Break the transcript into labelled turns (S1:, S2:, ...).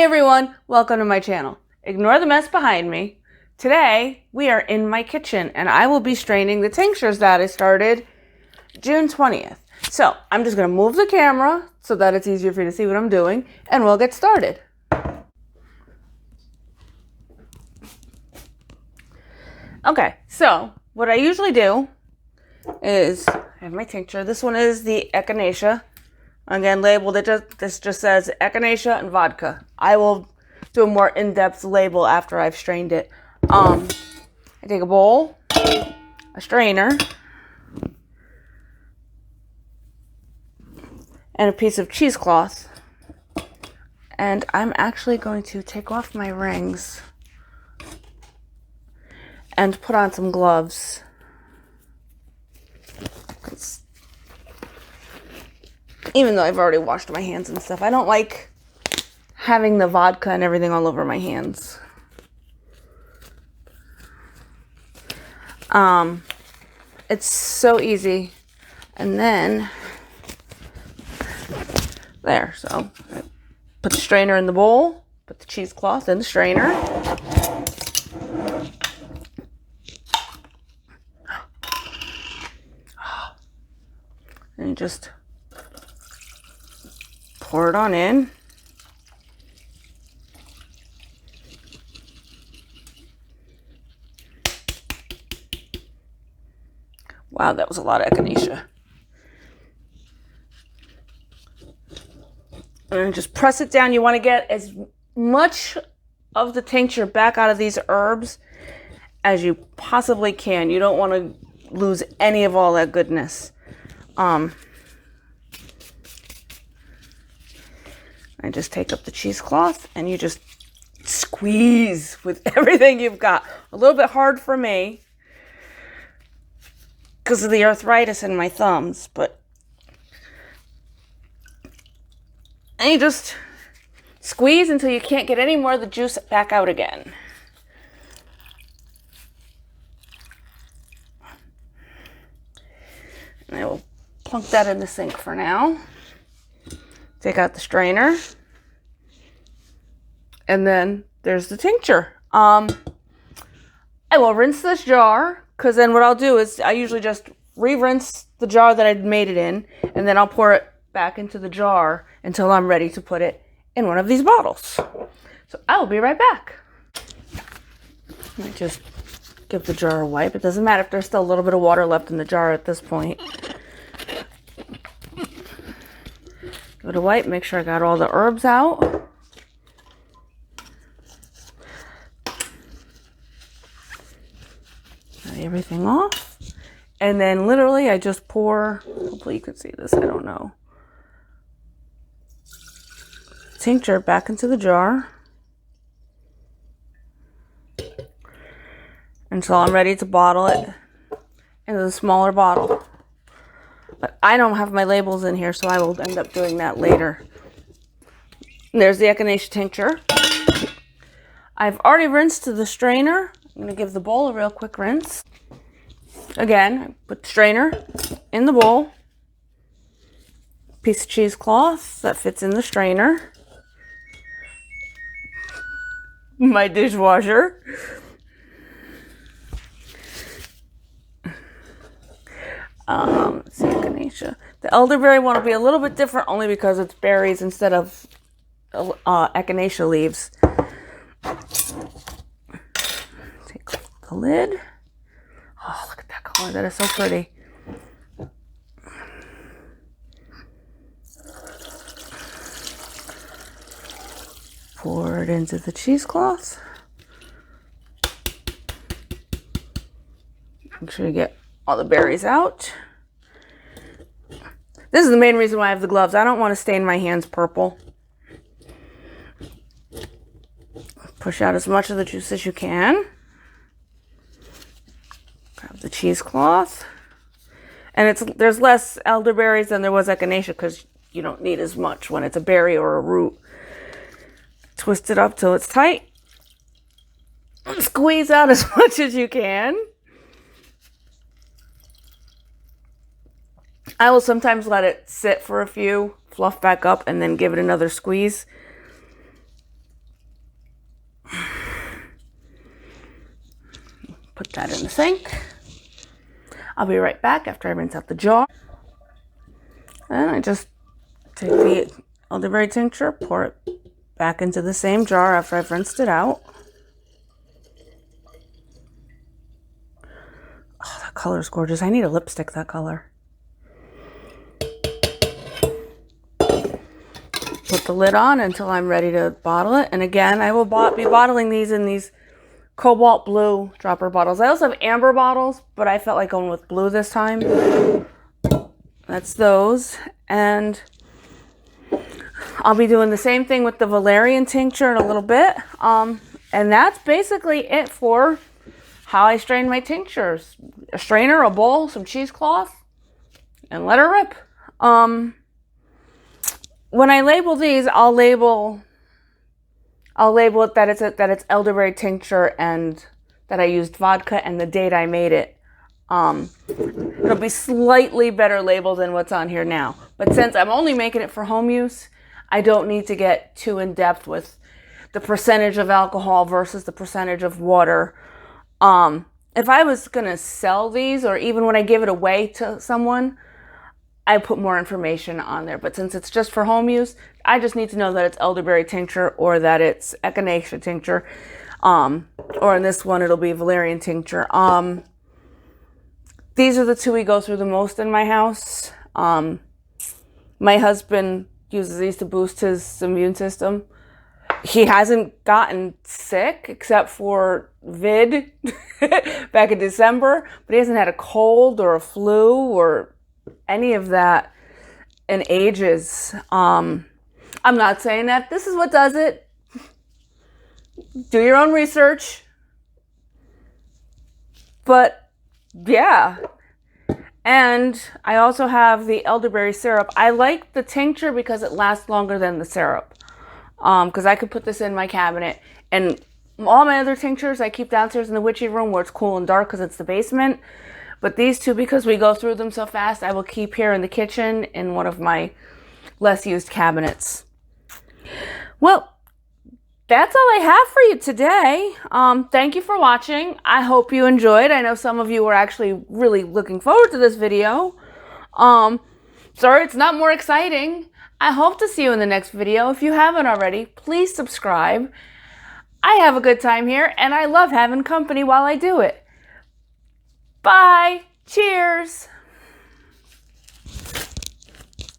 S1: Hey everyone, welcome to my channel. Ignore the mess behind me. Today we are in my kitchen and I will be straining the tinctures that I started June 20th. So I'm just going to move the camera so that it's easier for you to see what I'm doing and we'll get started. Okay, so what I usually do is I have my tincture. This one is the echinacea. Again, labeled, this just says echinacea and vodka. I will do a more in-depth label after I've strained it. I take a bowl, a strainer, and a piece of cheesecloth. And I'm actually going to take off my rings and put on some gloves. Even though I've already washed my hands and stuff, I don't like having the vodka and everything all over my hands. It's so easy. And then, there, so I put the strainer in the bowl, put the cheesecloth in the strainer. And you just pour it on in. Wow, that was a lot of echinacea. And just press it down. You want to get as much of the tincture back out of these herbs as you possibly can. You don't want to lose any of all that goodness. I just take up the cheesecloth and you just squeeze with everything you've got. A little bit hard for me because of the arthritis in my thumbs, and you just squeeze until you can't get any more of the juice back out again. And I will plunk that in the sink for now. Take out the strainer. And then there's the tincture. I will rinse this jar, because then what I'll do is I usually just re-rinse the jar that I'd made it in, and then I'll pour it back into the jar until I'm ready to put it in one of these bottles. So I will be right back. I just give the jar a wipe. It doesn't matter if there's still a little bit of water left in the jar at this point. Give it a wipe, make sure I got all the herbs out. Got everything off. And then literally I just pour, hopefully you can see this, I don't know, tincture back into the jar until I'm ready to bottle it into the smaller bottle. But I don't have my labels in here, so I will end up doing that later. And there's the echinacea tincture. I've already rinsed the strainer. I'm going to give the bowl a real quick rinse. Again, I put the strainer in the bowl. Piece of cheesecloth that fits in the strainer. My dishwasher. Let's see, echinacea. The elderberry one will be a little bit different only because it's berries instead of echinacea leaves. Take the lid. Oh, look at that color. That is so pretty. Pour it into the cheesecloth. Make sure you get all the berries out. This is the main reason why I have the gloves. I don't want to stain my hands purple. Push out as much of the juice as you can. Grab the cheesecloth. And there's less elderberries than there was echinacea because you don't need as much when it's a berry or a root. Twist it up till it's tight. Squeeze out as much as you can. I will sometimes let it sit for a few, fluff back up, and then give it another squeeze. put that in the sink. I'll be right back after I rinse out the jar. And I just take the elderberry tincture, pour it back into the same jar after I've rinsed it out. Oh, that color is gorgeous. I need a lipstick that color. Put the lid on until I'm ready to bottle it. And again, I will be bottling these in these cobalt blue dropper bottles. I also have amber bottles, but I felt like going with blue this time. That's those. And I'll be doing the same thing with the valerian tincture in a little bit. And that's basically it for how I strain my tinctures. A strainer, a bowl, some cheesecloth, and let her rip. When I label these, I'll label it that it's elderberry tincture and that I used vodka and the date I made it. It'll be slightly better labeled than what's on here now. But since I'm only making it for home use, I don't need to get too in depth with the percentage of alcohol versus the percentage of water. If I was gonna sell these, or even when I give it away to someone, I put more information on there. But since it's just for home use, I just need to know that it's elderberry tincture or that it's echinacea tincture. Or in this one, it'll be valerian tincture. These are the two we go through the most in my house. My husband uses these to boost his immune system. He hasn't gotten sick except for vid back in December, but he hasn't had a cold or a flu or any of that in ages. I'm not saying that this is what does it. Do your own research. But yeah. And I also have the elderberry syrup. I like the tincture because it lasts longer than the syrup. Because I could put this in my cabinet. And all my other tinctures I keep downstairs in the witchy room where it's cool and dark because it's the basement. But these two, because we go through them so fast, I will keep here in the kitchen in one of my less used cabinets. Well, that's all I have for you today. Thank you for watching. I hope you enjoyed. I know some of you were actually really looking forward to this video. Sorry it's not more exciting. I hope to see you in the next video. If you haven't already, please subscribe. I have a good time here, and I love having company while I do it. Bye. Cheers.